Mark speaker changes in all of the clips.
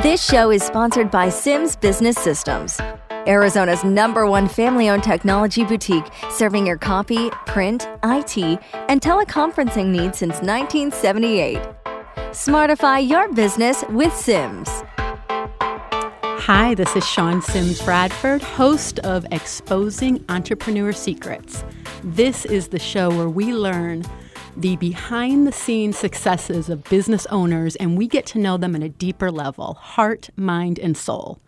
Speaker 1: This show is sponsored by Sims Business Systems, Arizona's #1 family-owned technology boutique, serving your copy, print, IT, and teleconferencing needs since 1978. Smartify your business with Sims.
Speaker 2: Hi, this is Shawn Sims Bradford, host of Exposing Entrepreneur Secrets. This is the show where we learn the behind-the-scenes successes of business owners, and we get to know them at a deeper level, heart, mind, and soul.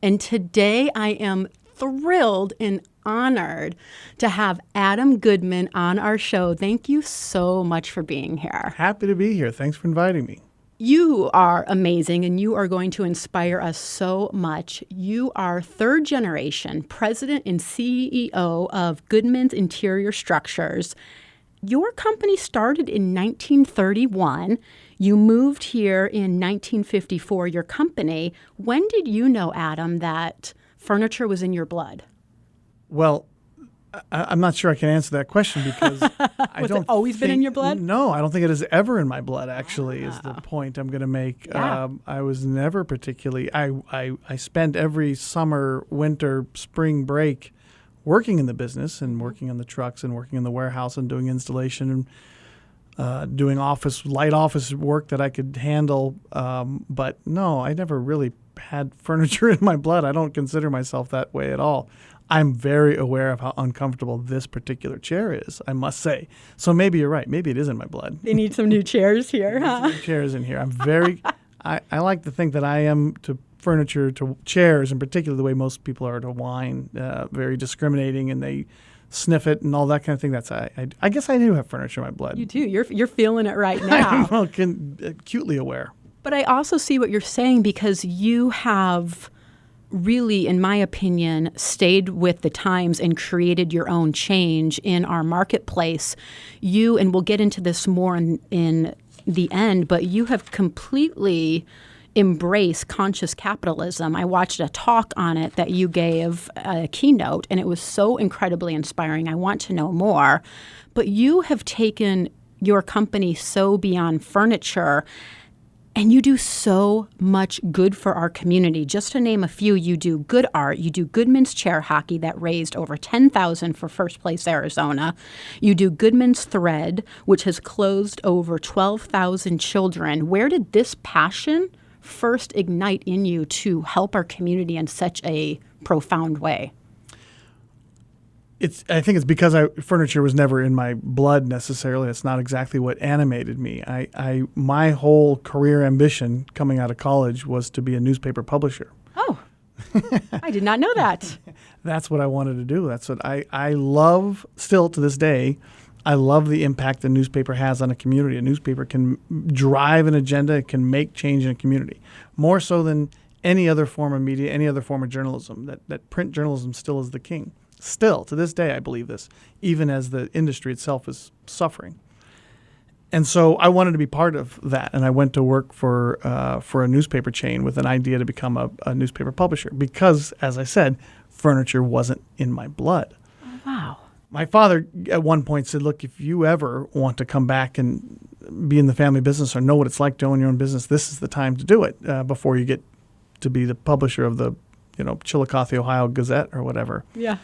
Speaker 2: And today I am thrilled and honored to have Adam Goodman on our show. Thank you so much for being here.
Speaker 3: Happy to be here. Thanks for inviting me.
Speaker 2: You are amazing, and you are going to inspire us so much. You are third generation president and CEO of Goodmans Interior Structures. Your company started in 1931. You moved here in 1954, your company. When did you know, Adam, that furniture was in your blood?
Speaker 3: Well, I'm not sure I can answer that question because I don't.
Speaker 2: Was it always been in your blood?
Speaker 3: No, I don't think it is ever in my blood, actually, is the point I'm going to make.
Speaker 2: Yeah.
Speaker 3: I was never particularly, I spent every summer, winter, spring break working in the business and working on the trucks and working in the warehouse and doing installation and doing light office work that I could handle. But no, I never really had furniture in my blood. I don't consider myself that way at all. I'm very aware of how uncomfortable this particular chair is, I must say. So maybe you're right. Maybe it is in my blood.
Speaker 2: They need some new chairs here, huh?
Speaker 3: Some new chairs in here. I'm very, I like to think that I am to furniture, to chairs in particular, the way most people are to wine, very discriminating, and they sniff it and all that kind of thing. That's I guess I do have furniture in my blood.
Speaker 2: You do. You're feeling it right now.
Speaker 3: I'm acutely aware.
Speaker 2: But I also see what you're saying, because you have really, in my opinion, stayed with the times and created your own change in our marketplace. And we'll get into this more in the end, but you have completely embraced conscious capitalism. I watched a talk on it that you gave, a keynote, and it was so incredibly inspiring. I want to know more. But you have taken your company so beyond furniture, and you do so much good for our community. Just to name a few, you do good art. You do Goodman's chair hockey that raised over $10,000 for First Place Arizona. You do Goodman's Thread, which has closed over 12,000 children. Where did this passion first ignite in you to help our community in such a profound way?
Speaker 3: I think it's because furniture was never in my blood necessarily. It's not exactly what animated me. My whole career ambition coming out of college was to be a newspaper publisher.
Speaker 2: Oh, I did not know that.
Speaker 3: That's what I wanted to do. That's what I love still to this day. I love the impact a newspaper has on a community. A newspaper can drive an agenda, it can make change in a community, more so than any other form of media, any other form of journalism. That print journalism still is the king. Still, to this day, I believe this, even as the industry itself is suffering. And so I wanted to be part of that, and I went to work for a newspaper chain with an idea to become a newspaper publisher because, as I said, furniture wasn't in my blood.
Speaker 2: Oh, wow.
Speaker 3: My father at one point said, look, if you ever want to come back and be in the family business or know what it's like to own your own business, this is the time to do it before you get to be the publisher of the Chillicothe, Ohio Gazette or whatever.
Speaker 2: Yeah.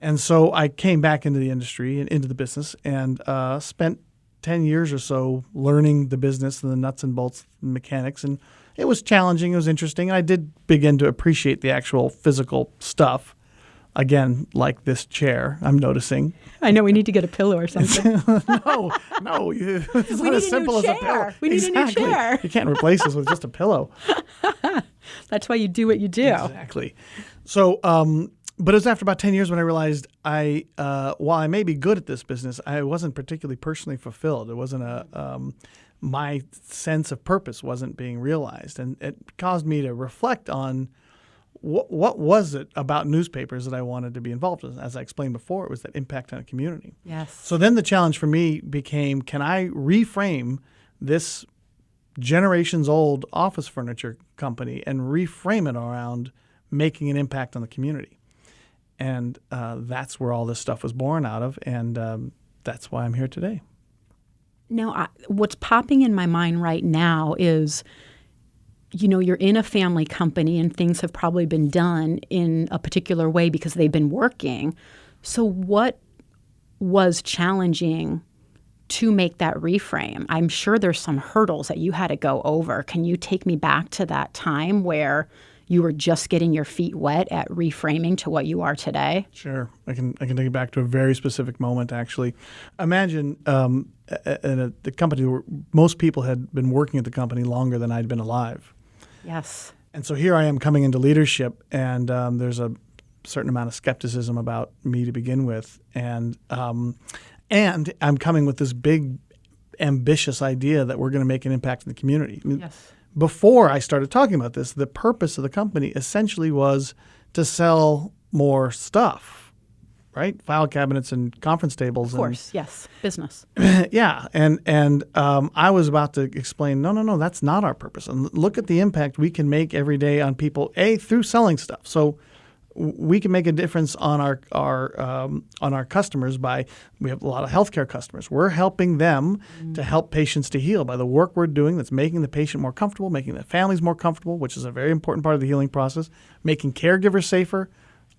Speaker 3: And so I came back into the industry and into the business and spent 10 years or so learning the business and the nuts and bolts and mechanics. And it was challenging. It was interesting. And I did begin to appreciate the actual physical stuff. Again, like this chair, I'm noticing.
Speaker 2: I know we need to get a pillow or something.
Speaker 3: No. It's not as simple as a pillow.
Speaker 2: We need a new chair.
Speaker 3: You can't replace this with just a pillow.
Speaker 2: That's why you do what you do.
Speaker 3: Exactly. So, but it was after about 10 years when I realized while I may be good at this business, I wasn't particularly personally fulfilled. It wasn't my sense of purpose wasn't being realized. And it caused me to reflect on what was it about newspapers that I wanted to be involved in. As I explained before, it was that impact on a community.
Speaker 2: Yes.
Speaker 3: So then the challenge for me became, can I reframe this generations-old office furniture company and reframe it around making an impact on the community? And that's where all this stuff was born out of, and that's why I'm here today.
Speaker 2: Now, what's popping in my mind right now is you're in a family company and things have probably been done in a particular way because they've been working. So what was challenging to make that reframe? I'm sure there's some hurdles that you had to go over. Can you take me back to that time where you were just getting your feet wet at reframing to what you are today?
Speaker 3: Sure. I can take it back to a very specific moment, actually. Imagine the company where most people had been working at the company longer than I'd been alive.
Speaker 2: Yes.
Speaker 3: And so here I am coming into leadership, and there's a certain amount of skepticism about me to begin with. And I'm coming with this big, ambitious idea that we're going to make an impact in the community.
Speaker 2: Yes.
Speaker 3: Before I started talking about this, the purpose of the company essentially was to sell more stuff, right? File cabinets and conference tables.
Speaker 2: Of course, yes, business.
Speaker 3: Yeah, and I was about to explain, no, that's not our purpose. And look at the impact we can make every day on people, through selling stuff. So we can make a difference on our customers we have a lot of healthcare customers. We're helping them to help patients to heal by the work we're doing that's making the patient more comfortable, making the families more comfortable, which is a very important part of the healing process, making caregivers safer.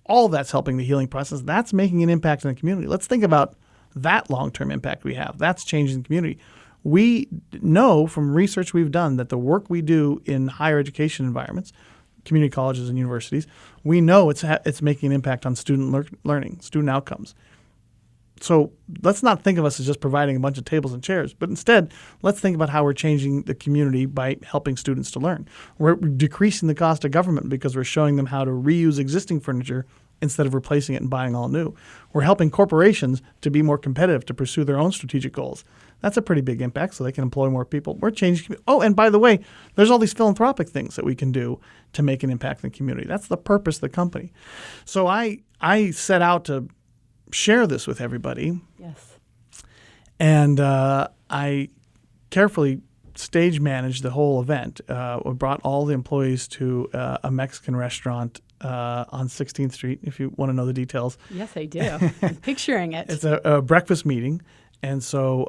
Speaker 3: All of that's helping the healing process. That's making an impact in the community. Let's think about that long-term impact we have. That's changing the community. We know from research we've done that the work we do in higher education environments, community colleges and universities, we know it's making an impact on student learning, student outcomes. So let's not think of us as just providing a bunch of tables and chairs, but instead, let's think about how we're changing the community by helping students to learn. We're decreasing the cost of government because we're showing them how to reuse existing furniture instead of replacing it and buying all new. We're helping corporations to be more competitive, to pursue their own strategic goals. That's a pretty big impact, so they can employ more people. We're changing. Oh, and by the way, there's all these philanthropic things that we can do to make an impact in the community. That's the purpose of the company. So I set out to share this with everybody.
Speaker 2: Yes.
Speaker 3: And I carefully stage managed the whole event. We brought all the employees to a Mexican restaurant on 16th Street, if you want to know the details.
Speaker 2: Yes, I do. I'm picturing it.
Speaker 3: It's a breakfast meeting. And so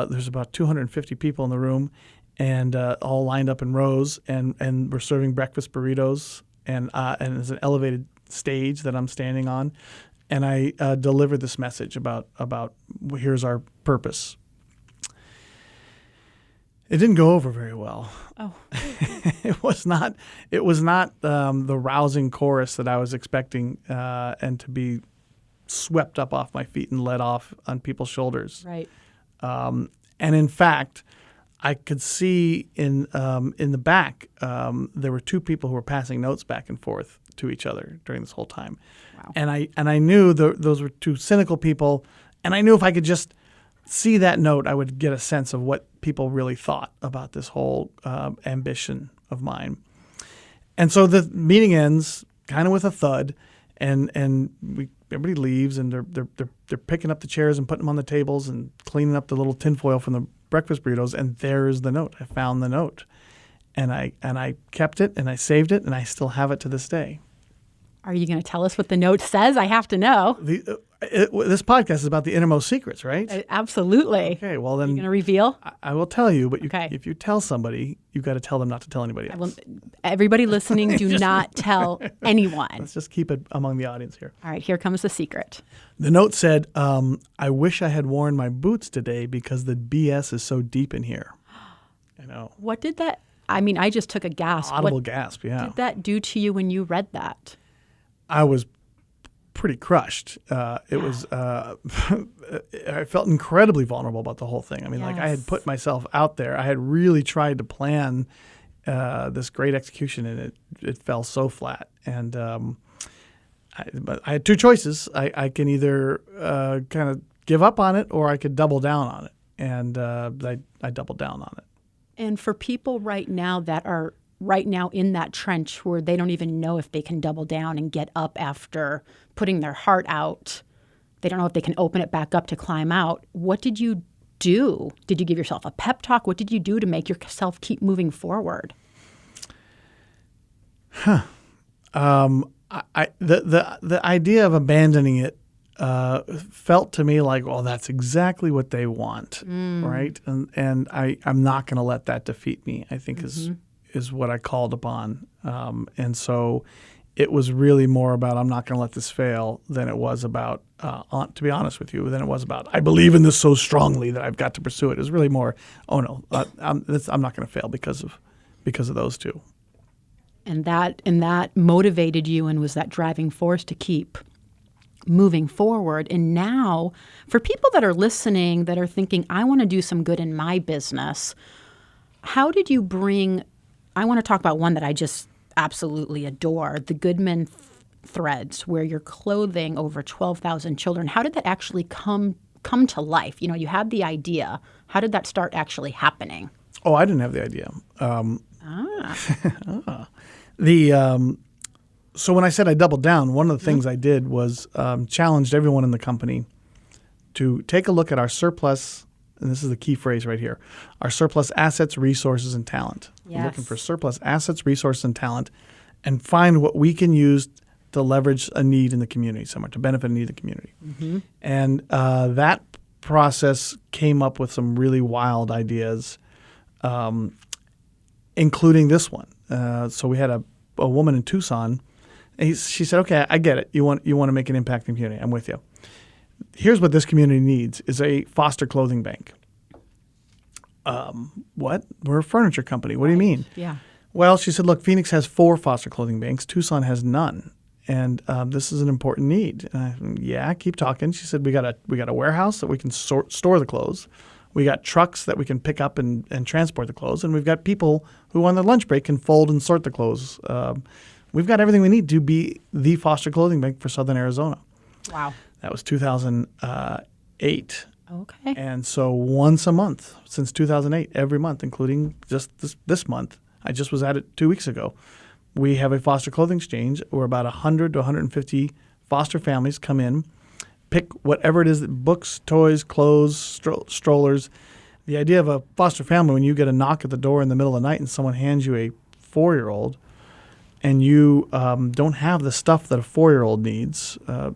Speaker 3: there's about 250 people in the room and all lined up in rows. And we're serving breakfast burritos. And there's an elevated stage that I'm standing on. And I delivered this message about here's our purpose. It didn't go over very well.
Speaker 2: Oh.
Speaker 3: It was not the rousing chorus that I was expecting, and to be swept up off my feet and led off on people's shoulders.
Speaker 2: Right.
Speaker 3: And in fact, I could see in the back there were two people who were passing notes back and forth to each other during this whole time.
Speaker 2: Wow.
Speaker 3: And I knew those were two cynical people, and I knew if I could just see that note, I would get a sense of what people really thought about this whole ambition of mine. And so the meeting ends kind of with a thud, and everybody leaves, and they're picking up the chairs and putting them on the tables and cleaning up the little tinfoil from the breakfast burritos. And there's the note. I found the note, and I kept it, and I saved it, and I still have it to this day.
Speaker 2: Are you going to tell us what the note says? I have to know.
Speaker 3: This podcast is about the innermost secrets, right?
Speaker 2: Absolutely.
Speaker 3: Okay, well then.
Speaker 2: Are you going to reveal?
Speaker 3: I will tell you, but
Speaker 2: Okay.
Speaker 3: If you tell somebody, you've got to tell them not to tell anybody else.
Speaker 2: Everybody listening, do not tell anyone.
Speaker 3: Let's just keep it among the audience here.
Speaker 2: All right, here comes the secret.
Speaker 3: The note said, I wish I had worn my boots today because the BS is so deep in here. I know.
Speaker 2: What did that, I mean, I just took a gasp.
Speaker 3: Audible
Speaker 2: what
Speaker 3: gasp, yeah.
Speaker 2: did that do to you when you read that?
Speaker 3: I was pretty crushed. It was. I felt incredibly vulnerable about the whole thing. I mean, like I had put myself out there. I had really tried to plan this great execution, and it fell so flat. And I had two choices. I can either kind of give up on it, or I could double down on it. And I doubled down on it.
Speaker 2: And for people right now that are right now in that trench where they don't even know if they can double down and get up after putting their heart out, they don't know if they can open it back up to climb out. What did you do? Did you give yourself a pep talk? What did you do to make yourself keep moving forward?
Speaker 3: The idea of abandoning it felt to me like, well, that's exactly what they want, right? And I'm not going to let that defeat me, I think is what I called upon. And so it was really more about, I'm not going to let this fail, than it was about, to be honest with you, than it was about, I believe in this so strongly that I've got to pursue it. It was really more, oh no, I'm not going to fail because of those two.
Speaker 2: And that motivated you and was that driving force to keep moving forward. And now, for people that are listening that are thinking, I want to do some good in my business, how did you I want to talk about one that I just absolutely adore, the Goodman threads, where you're clothing over 12,000 children. How did that actually come to life? You had the idea. How did that start actually happening?
Speaker 3: Oh, I didn't have the idea. So when I said I doubled down, one of the things I did was challenged everyone in the company to take a look at our surplus, and this is the key phrase right here, our surplus assets, resources, and talent.
Speaker 2: Yes.
Speaker 3: We're looking for surplus assets, resources, and talent, and find what we can use to leverage a need in the community somewhere, to benefit a need in the community. Mm-hmm. And that process came up with some really wild ideas, including this one. So we had a woman in Tucson. And she said, "Okay, I get it. You want to make an impact in the community. I'm with you. Here's what this community needs: is a foster clothing bank." What? We're a furniture company. What do you mean?
Speaker 2: Yeah.
Speaker 3: Well, she said, "Look, Phoenix has 4 foster clothing banks. Tucson has none, and this is an important need." Yeah, keep talking. She said, "We got a warehouse that we can store the clothes. We got trucks that we can pick up and transport the clothes, and we've got people who on their lunch break can fold and sort the clothes. We've got everything we need to be the foster clothing bank for Southern Arizona."
Speaker 2: Wow.
Speaker 3: That was 2008.
Speaker 2: Okay.
Speaker 3: And so once a month since 2008, every month, including just this month, I just was at it 2 weeks ago, we have a foster clothing exchange where about 100 to 150 foster families come in, pick whatever it is, books, toys, clothes, strollers. The idea of a foster family, when you get a knock at the door in the middle of the night and someone hands you a 4-year-old and you don't have the stuff that a 4-year-old needs, I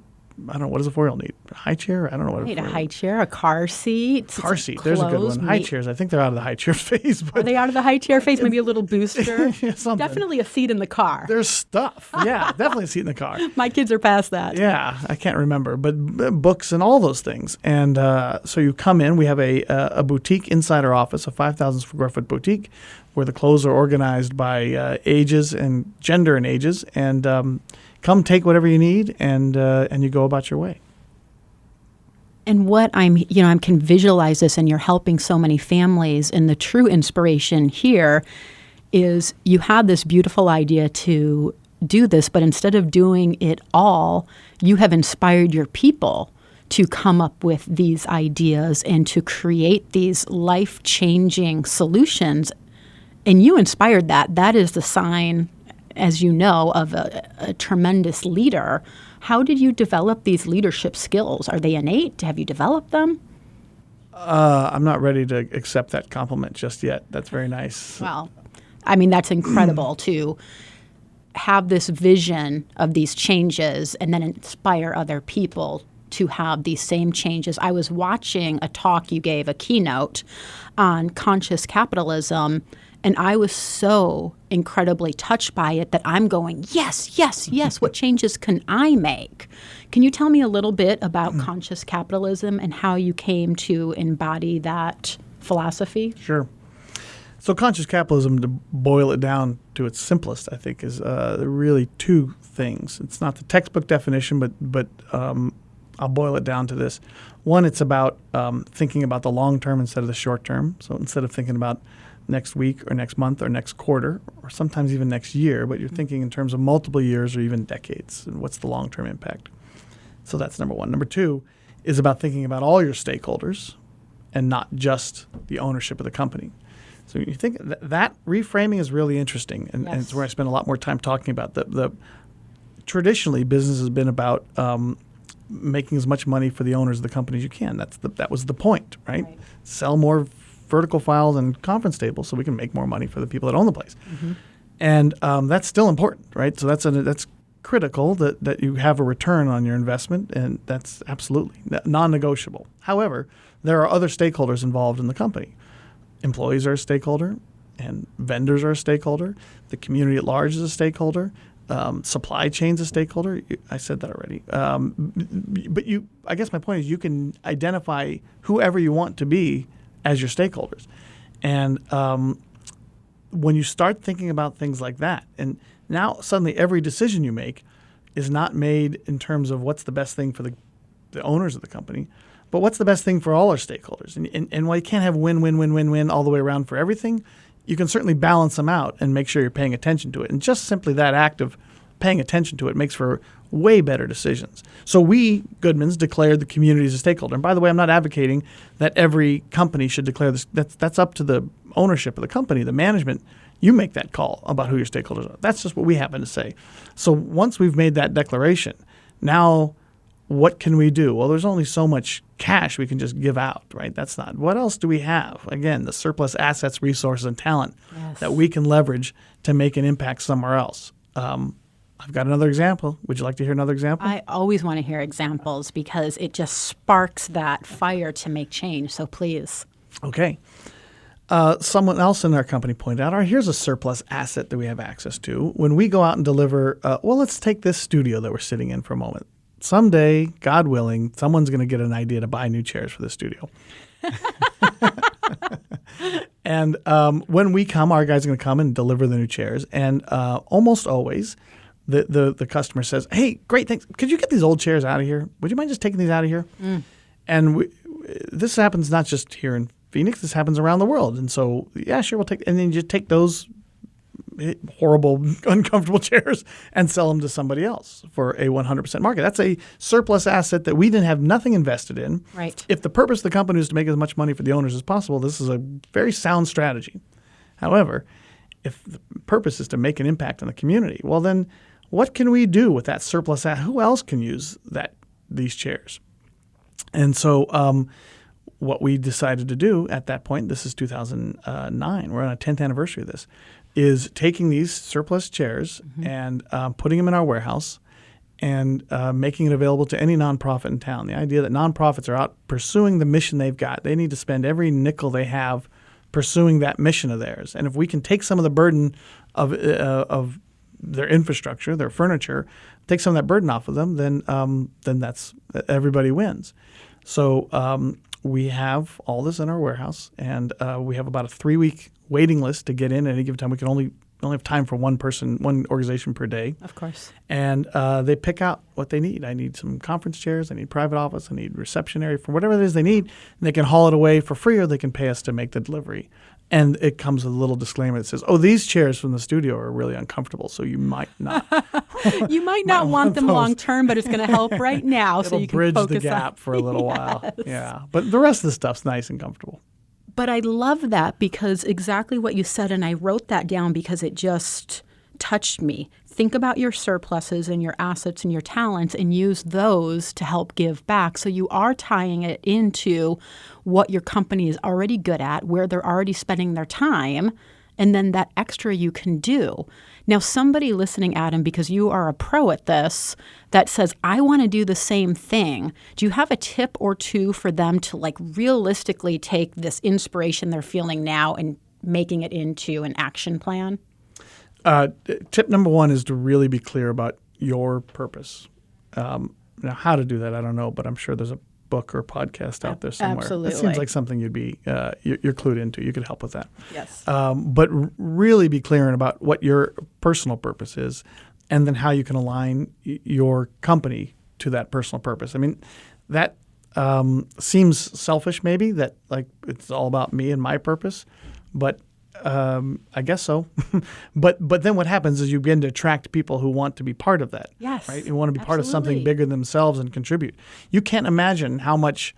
Speaker 3: don't know, what does a 4-year-old need? A high chair? I don't know what
Speaker 2: a high chair, a car seat.
Speaker 3: Car seat, there's a good one. High chairs, I think they're out of the high chair phase. But
Speaker 2: are they out of the high chair phase? Maybe a little booster?
Speaker 3: Yeah,
Speaker 2: definitely a seat in the car.
Speaker 3: There's stuff. Yeah, definitely a seat in the car.
Speaker 2: My kids are past that.
Speaker 3: Yeah, I can't remember, but books and all those things. And so you come in, we have a boutique inside our office, a 5,000 square foot boutique, where the clothes are organized by ages and gender and ages, and come take whatever you need, and you go about your way.
Speaker 2: And what I can visualize this, and you're helping so many families. And the true inspiration here is you had this beautiful idea to do this, but instead of doing it all, you have inspired your people to come up with these ideas and to create these life-changing solutions. And you inspired that. That is the sign, as you know, of a tremendous leader. How did you develop these leadership skills? Are they innate? Have you developed them?
Speaker 3: I'm not ready to accept that compliment just yet. That's very nice.
Speaker 2: Well, I mean, that's incredible to have this vision of these changes and then inspire other people to have these same changes. I was watching a talk you gave, a keynote on conscious capitalism, and I was so incredibly touched by it that I'm going, yes, yes, yes, what changes can I make? Can you tell me a little bit about conscious capitalism and how you came to embody that philosophy?
Speaker 3: Sure. So conscious capitalism, to boil it down to its simplest, I think, is really 2 things. It's not the textbook definition, but I'll boil it down to this. One, it's about thinking about the long term instead of the short term. So instead of thinking about next week or next month or next quarter or sometimes even next year, but you're thinking in terms of multiple years or even decades. And what's the long-term impact? So that's number 1. Number 2 is about thinking about all your stakeholders and not just the ownership of the company. So you think that reframing is really interesting, and it's where I spend a lot more time talking about. Traditionally, business has been about making as much money for the owners of the company as you can. That was the point, right? Sell more vertical files and conference tables so we can make more money for the people that own the place. Mm-hmm. And that's still important, right? So that's critical that you have a return on your investment, and that's absolutely non-negotiable. However, there are other stakeholders involved in the company. Employees are a stakeholder. and vendors are a stakeholder. The community at large is a stakeholder. Supply chain's a stakeholder. I said that already. But I guess my point is you can identify whoever you want to be as your stakeholders. And when you start thinking about things like that, and now suddenly every decision you make is not made in terms of what's the best thing for the owners of the company, but what's the best thing for all our stakeholders. And while you can't have win all the way around for everything, you can certainly balance them out and make sure you're paying attention to it. And just simply that act of paying attention to it makes for way better decisions. So we, Goodmans, declared the community as a stakeholder. And by the way, I'm not advocating that every company should declare this. That's up to the ownership of the company, the management. You make that call about who your stakeholders are. That's just what we happen to say. So once we've made that declaration, now what can we do? Well, there's only so much cash we can just give out, right? That's not. What else do we have? Again, the surplus assets, resources, and talent that we can leverage to make an impact somewhere else. I've got another example. Would you like to hear another example?
Speaker 2: I always want to hear examples because it just sparks that fire to make change. So please.
Speaker 3: Okay. Someone else in our company pointed out, here's a surplus asset that we have access to. When we go out and deliver, let's take this studio that we're sitting in for a moment. Someday, God willing, someone's going to get an idea to buy new chairs for the studio. And when we come, our guys are going to come and deliver the new chairs. And almost always, the customer says, hey, great, thanks. Could you get these old chairs out of here? Would you mind just taking these out of here? And this happens not just here in Phoenix. This happens around the world. And so, yeah, sure, we'll take – and then you take those horrible, uncomfortable chairs and sell them to somebody else for a 100% market. That's a surplus asset that we didn't have nothing invested in.
Speaker 2: Right.
Speaker 3: If the purpose of the company is to make as much money for the owners as possible, this is a very sound strategy. However, if the purpose is to make an impact on the community, well, then what can we do with that surplus asset? Who else can use these chairs? And so what we decided to do at that point, this is 2009, we're on a 10th anniversary of this, is taking these surplus chairs and putting them in our warehouse and making it available to any nonprofit in town. The idea that nonprofits are out pursuing the mission they've got. They need to spend every nickel they have pursuing that mission of theirs. And if we can take some of the burden of their infrastructure, their furniture, take some of that burden off of them, then that's everybody wins. So we have all this in our warehouse, and we have about a 3-week waiting list to get in at any given time. We can only have time for one organization per day.
Speaker 2: Of course. And
Speaker 3: they pick out what they need. I need some conference chairs. I need private office. I need reception area for whatever it is they need. And they can haul it away for free, or they can pay us to make the delivery. And it comes with a little disclaimer that says, these chairs from the studio are really uncomfortable, so you might not.
Speaker 2: You might not want them long term, but it's going to help right now so you can
Speaker 3: bridge
Speaker 2: focus
Speaker 3: the gap for a little while.
Speaker 2: Yes.
Speaker 3: Yeah. But the rest of the stuff's nice and comfortable.
Speaker 2: But I love that because exactly what you said, and I wrote that down because it just touched me. Think about your surpluses and your assets and your talents and use those to help give back. So you are tying it into what your company is already good at, where they're already spending their time, and then that extra you can do. Now, somebody listening, Adam, because you are a pro at this, that says, I want to do the same thing. Do you have a tip or two for them to realistically take this inspiration they're feeling now and making it into an action plan?
Speaker 3: Tip number one is to really be clear about your purpose. Now, how to do that, I don't know, but I'm sure there's a book or podcast out there somewhere.
Speaker 2: Absolutely.
Speaker 3: That seems like something you'd be you're clued into. You could help with that.
Speaker 2: Yes.
Speaker 3: But really be clear about what your personal purpose is, and then how you can align your company to that personal purpose. I mean, that seems selfish, maybe that it's all about me and my purpose, but I guess so. but then what happens is you begin to attract people who want to be part of that.
Speaker 2: Yes.
Speaker 3: Right? You want to be part of something
Speaker 2: Absolutely.
Speaker 3: bigger than themselves and contribute. You can't imagine how much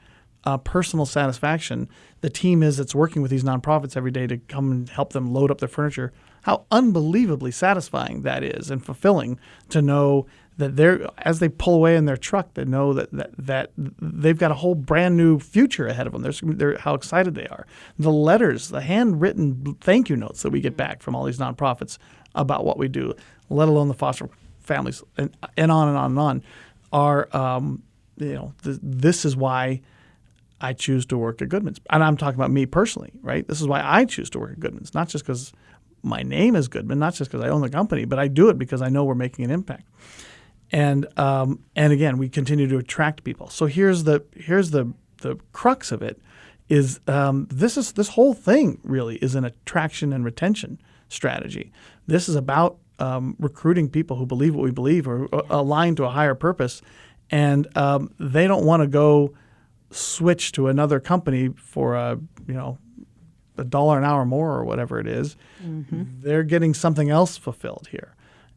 Speaker 3: personal satisfaction the team is that's working with these nonprofits every day to come and help them load up their furniture. How unbelievably satisfying that is and fulfilling to know that as they pull away in their truck, they know that they've got a whole brand new future ahead of them. They're how excited they are. The letters, the handwritten thank you notes that we get back from all these nonprofits about what we do, let alone the foster families, and on and on and on, are this is why I choose to work at Goodmans. And I'm talking about me personally, right? This is why I choose to work at Goodmans, not just because my name is Goodman, not just because I own the company, but I do it because I know we're making an impact. And again, we continue to attract people. So here's the crux of it is this whole thing really is an attraction and retention strategy. This is about recruiting people who believe what we believe or align to a higher purpose, and they don't want to go switch to another company for $1 an hour more or whatever it is. Mm-hmm. They're getting something else fulfilled here,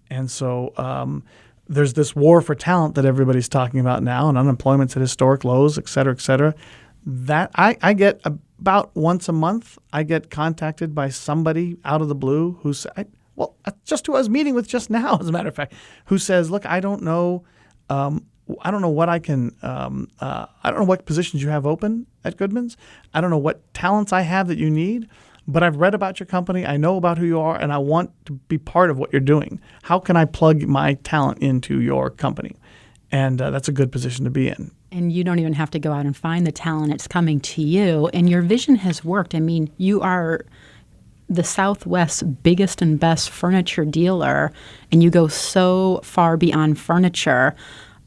Speaker 3: and so there's this war for talent that everybody's talking about now, and unemployment's at historic lows, et cetera, et cetera. That I get about once a month, I get contacted by somebody out of the blue who says, just who I was meeting with just now, as a matter of fact, who says, look, I don't know what I can, I don't know what positions you have open at Goodmans. I don't know what talents I have that you need, but I've read about your company. I know about who you are, and I want to be part of what you're doing. How can I plug my talent into your company? And that's a good position to be in.
Speaker 2: And you don't even have to go out and find the talent. It's coming to you. And your vision has worked. I mean, you are the Southwest's biggest and best furniture dealer, and you go so far beyond furniture.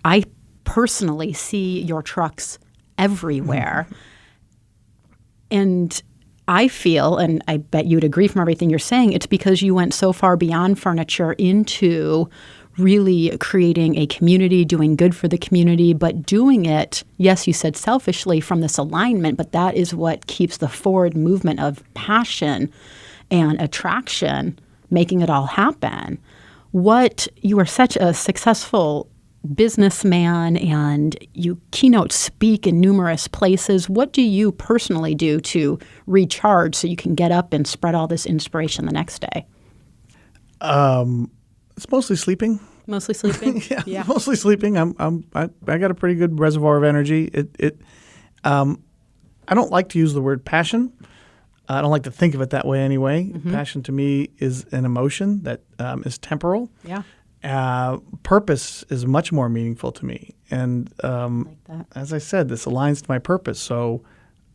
Speaker 2: I personally see your trucks everywhere. And I feel, and I bet you'd agree from everything you're saying, it's because you went so far beyond furniture into really creating a community, doing good for the community, but doing it, yes, you said selfishly from this alignment, but that is what keeps the forward movement of passion and attraction, making it all happen. You are such a successful businessman and you keynote speak in numerous places. What do you personally do to recharge so you can get up and spread all this inspiration the next day?
Speaker 3: It's mostly sleeping.
Speaker 2: Mostly sleeping?
Speaker 3: Yeah, mostly sleeping. I got a pretty good reservoir of energy. I don't like to use the word passion. I don't like to think of it that way anyway. Mm-hmm. Passion to me is an emotion that is temporal.
Speaker 2: Yeah.
Speaker 3: Purpose is much more meaningful to me. And like that. As I said, this aligns to my purpose. So,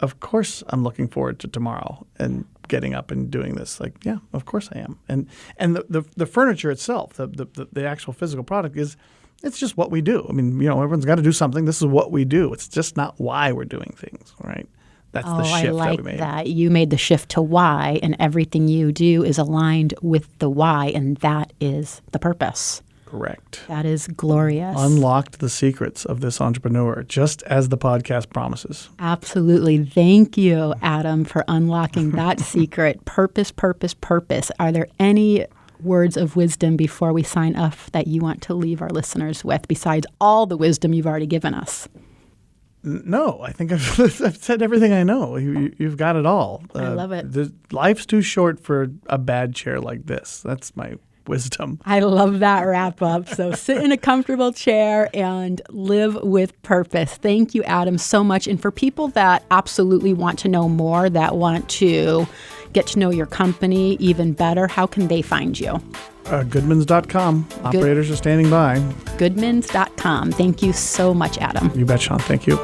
Speaker 3: of course, I'm looking forward to tomorrow and getting up and doing this. Like, yeah, of course I am. And the furniture itself, the actual physical product it's just what we do. I mean, everyone's got to do something. This is what we do. It's just not why we're doing things, right? That's the shift
Speaker 2: I like
Speaker 3: that we made.
Speaker 2: That. You made the shift to why, and everything you do is aligned with the why, and that is the purpose.
Speaker 3: Correct.
Speaker 2: That is glorious.
Speaker 3: Unlocked the secrets of this entrepreneur, just as the podcast promises.
Speaker 2: Absolutely. Thank you, Adam, for unlocking that secret. Purpose, purpose, purpose. Are there any words of wisdom before we sign off that you want to leave our listeners with, besides all the wisdom you've already given us?
Speaker 3: No, I think I've said everything I know. You've got it all.
Speaker 2: I love it.
Speaker 3: Life's too short for a bad chair like this. That's my wisdom.
Speaker 2: I love that wrap up. So sit in a comfortable chair and live with purpose. Thank you, Adam, so much. And for people that absolutely want to know more, that want to get to know your company even better, how can they find you?
Speaker 3: Goodmans.com. Operators are standing by.
Speaker 2: Goodmans.com. Thank you so much, Adam.
Speaker 3: You bet, Sean. Thank you.